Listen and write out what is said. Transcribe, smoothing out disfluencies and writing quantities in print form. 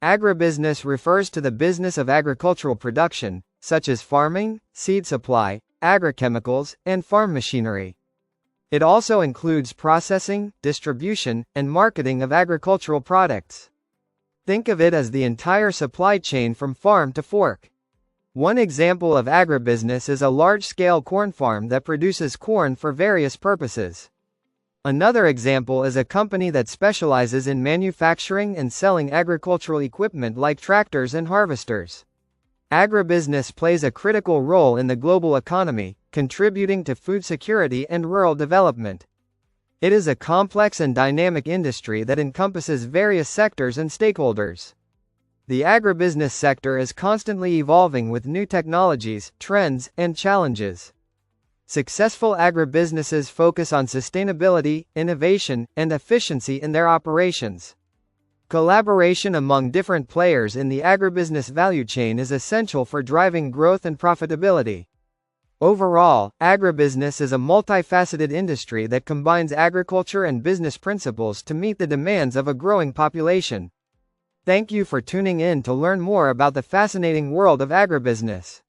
Agribusiness refers to the business of agricultural production, such as farming, seed supply, agrichemicals, and farm machinery. It also includes processing, distribution, and marketing of agricultural products. Think of it as the entire supply chain from farm to fork. One example of agribusiness is a large-scale corn farm that produces corn for various purposes. Another example is a company that specializes in manufacturing and selling agricultural equipment like tractors and harvesters. Agribusiness plays a critical role in the global economy, contributing to food security and rural development. It is a complex and dynamic industry that encompasses various sectors and stakeholders. The agribusiness sector is constantly evolving with new technologies, trends, and challenges. Successful agribusinesses focus on sustainability, innovation, and efficiency in their operations. Collaboration among different players in the agribusiness value chain is essential for driving growth and profitability. Overall, agribusiness is a multifaceted industry that combines agriculture and business principles to meet the demands of a growing population. Thank you for tuning in to learn more about the fascinating world of agribusiness.